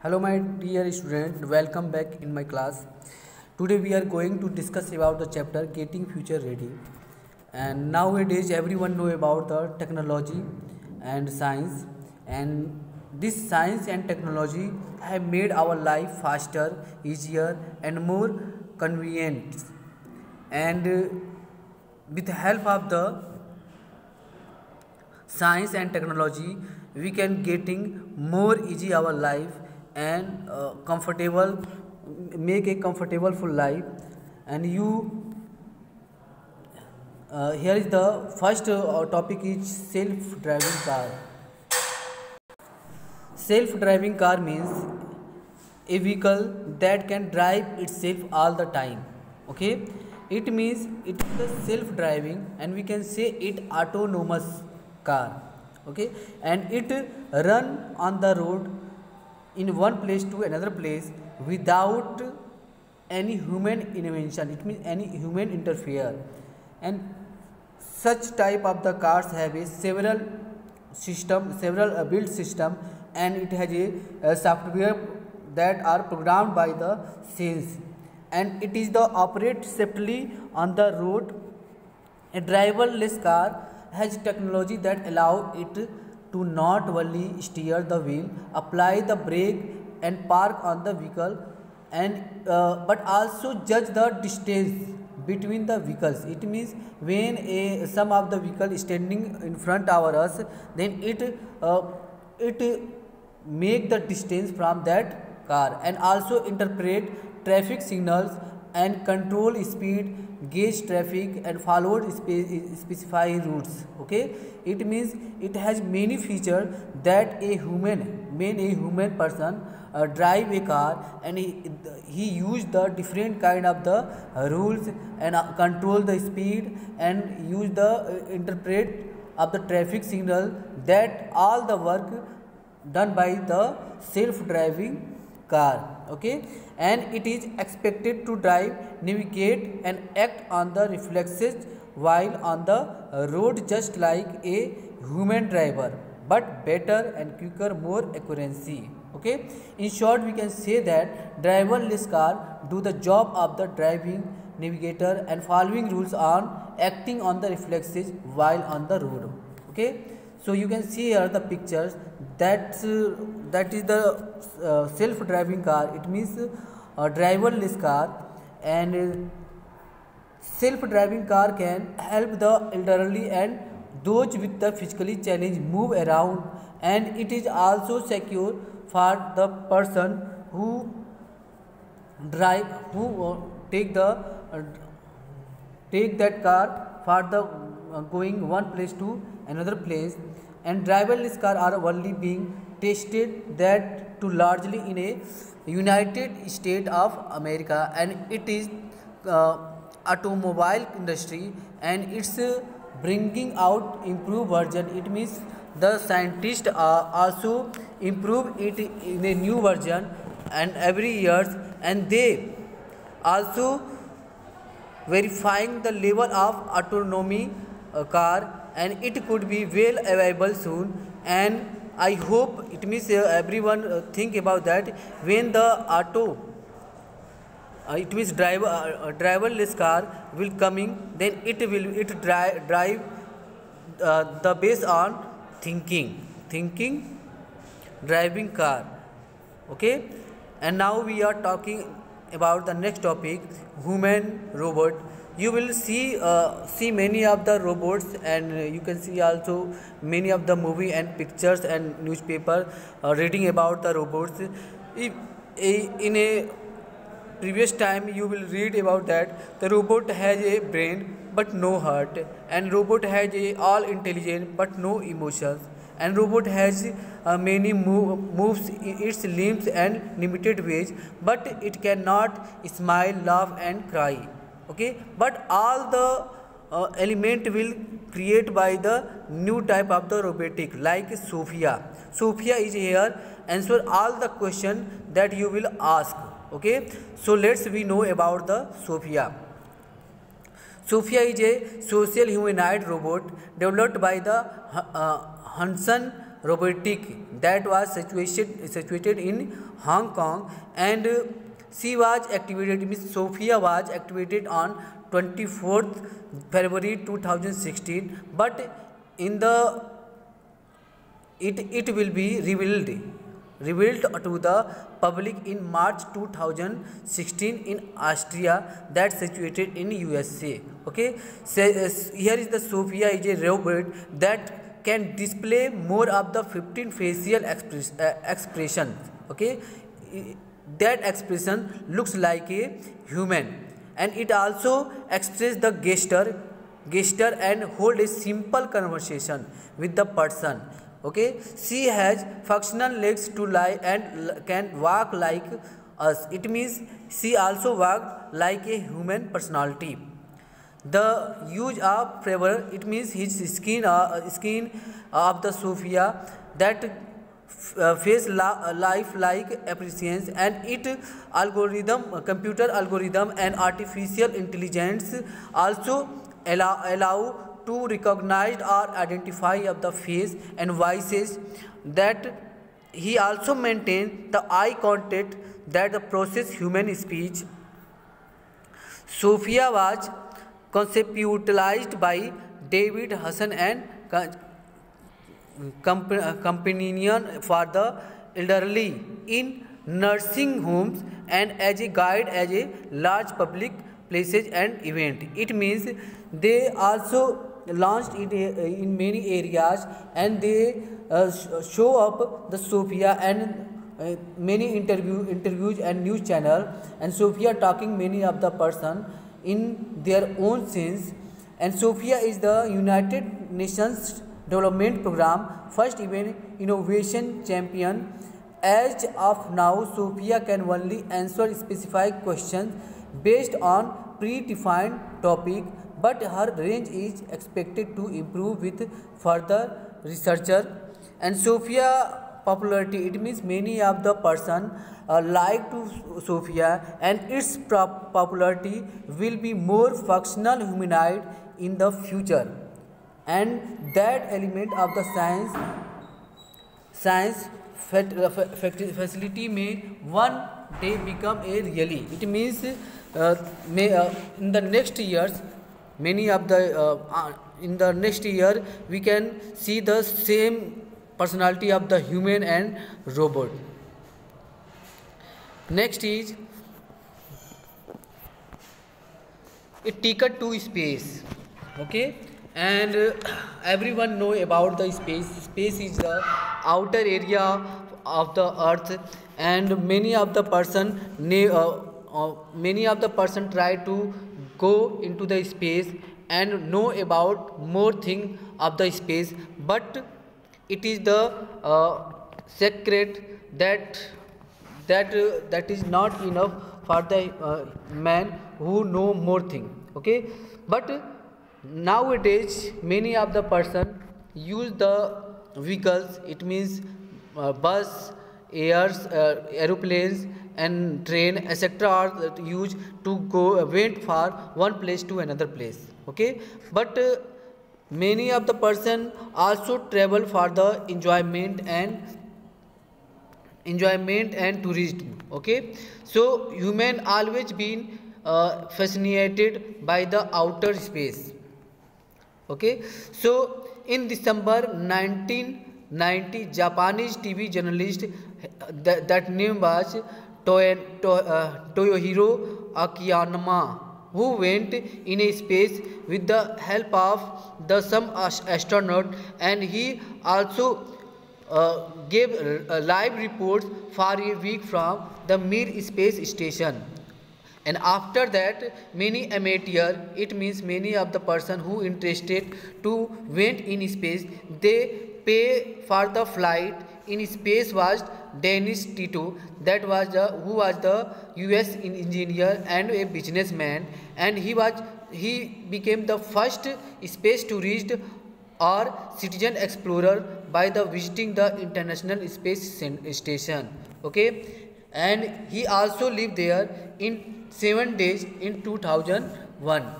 Hello my dear student, welcome back in my class. Today we are going to discuss about the chapter Getting Future Ready. And nowadays everyone know about the technology and science, and this science and technology have made our life faster, easier and more convenient. And with the help of the science and technology we can getting more easy our life and comfortable, make a comfortable full life. And you here is the first topic is self driving car. Self driving car means a vehicle that can drive itself all the time. Okay, it means it is the self driving, and we can say it autonomous car. Okay, and it run on the road in one place to another place without any human intervention. It means any human interfere. And such type of the cars have a several built system, and it has a software that are programmed by the sense, and it is the operate safely on the road. A driverless car has technology that allow it to not only steer the wheel, apply the brake and park on the vehicle, and but also judge the distance between the vehicles. It means when some of the vehicle standing in front of us, then it make the distance from that car, and also interpret traffic signals and control speed, gauge traffic and followed specified routes. Okay, it means it has many features that a human person drive a car, and he use the different kind of the rules and control the speed and use the interpret of the traffic signal. That all the work done by the self driving car. Okay, and it is expected to drive, navigate and act on the reflexes while on the road just like a human driver, but better and quicker, more accuracy. Okay, in short we can say that driverless car do the job of the driving, navigator and following rules on acting on the reflexes while on the road. Okay, so you can see here the pictures that is the self driving car. It means a driverless car. And self driving car can help the elderly and those with the physically challenge move around, and it is also secure for the person who drive, who take that car for the going one place to another place. And driverless car are only being tested that to largely in a United States of America, and it is automobile industry, and it's bringing out improved version. It means the scientists also improve it in a new version and every years, and they also verifying the level of autonomy car, and it could be well available soon. And I hope it means everyone think about that when the it means driverless car will coming, then it drive the based on thinking driving car. Okay, and now we are talking about the next topic, human robot. You will see many of the robots, and you can see also many of the movie and pictures and newspaper reading about the robots. If in a previous time you will read about that the robot has a brain but no heart, and robot has a all intelligent but no emotions, and robot has many moves its limbs and limited ways, but it cannot smile, laugh and cry. Okay, but all the element will create by the new type of the robotic like Sophia. Sophia is here answer all the question that you will ask. Okay, so let's we know about the Sophia. Sophia is a social humanoid robot developed by the Hudson robotic that was situated in Hong Kong, and she was activated. Miss Sophia was activated on 24th February 2016, but in the it will be revealed to the public in March 2016 in Austria, that's situated in USA. Okay, so here is the Sophia is a robot that can display more of the 15 facial expressions. Okay, that expression looks like a human, and it also expresses the gesture and hold a simple conversation with the person. Okay, she has functional legs to lie and can walk like us. It means she also walked like a human personality. The use of favor, it means his skin of the Sophia that face life like appearance, and it computer algorithm and artificial intelligence also allow to recognize or identify of the face and voices, that he also maintain the eye contact that the process human speech. Sophia was conceptualized by David Husson and companion for the elderly in nursing homes and as a guide as a large public places and event. It means they also launched it in many areas, and they show up the Sophia and many interviews and news channel, and Sophia talking many of the person in their own sense. And Sophia is the United Nations Development Program first event innovation champion. As of now, Sophia can only answer specific questions based on predefined topic, but her range is expected to improve with further researcher. And Sophia popularity, it means many of the person like to Sophia, and its popularity will be more functional humanoid in the future, and that element of the science facility may one day become a reality. It means in the next years, many of the in the next year we can see the same personality of the human and robot. Next is a ticket to space. Okay, and everyone know about the space. Space is the outer area of the earth, and many of the person try to go into the space and know about more thing of the space, but it is the secret that is not enough for the man who know more thing. Okay, but nowadays many of the person use the vehicles. It means bus, aeroplanes and train etc. are used to go went for one place to another place. Okay, but many of the person also travel for the enjoyment and tourism. Okay, so human always been fascinated by the outer space. Okay, so in December 1990, Japanese TV journalist that name was Toyohiro Akiyama, who went in a space with the help of some astronaut, and he also gave live reports for a week from the Mir space station. And after that, many amateur, it means many of the person who interested to went in space, they pay for the flight in space was Dennis Tito, that was who was the US engineer and a businessman, and he became the first space tourist or citizen explorer by the visiting the International Space Station. Okay, and he also lived there in 7 days in 2001,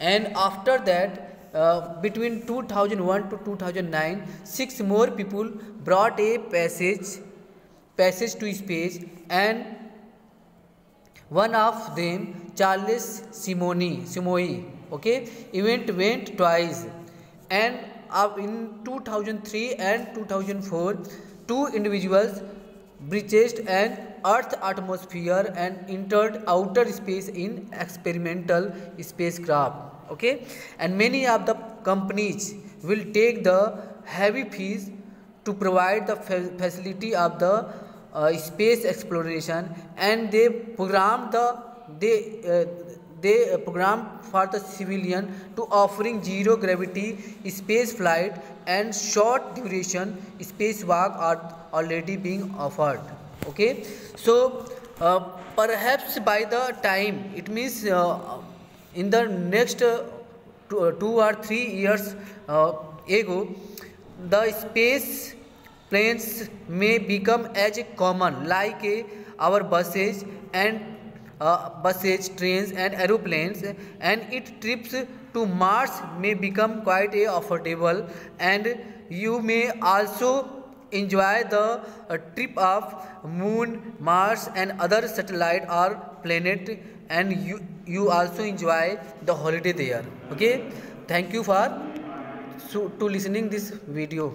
and after that between 2001 to 2009, 6 more people brought a passage to space, and one of them, Charles Simoe, okay, event went twice, and in 2003 and 2004, 2 individuals breached an Earth atmosphere and entered outer space in experimental spacecraft. Okay, and many of the companies will take the heavy fees to provide the facility of the space exploration, and they programmed for the civilian to offering zero gravity space flight, and short duration spacewalk are already being offered. Okay, so perhaps by the time, it means in the next 2 or 3 years ago, the space planes may become as common like our buses, trains and aeroplanes, and its trips to Mars may become quite affordable, and you may also enjoy the trip of Moon, Mars and other satellite or planet, and you also enjoy the holiday there. Okay, thank you for to listening this video.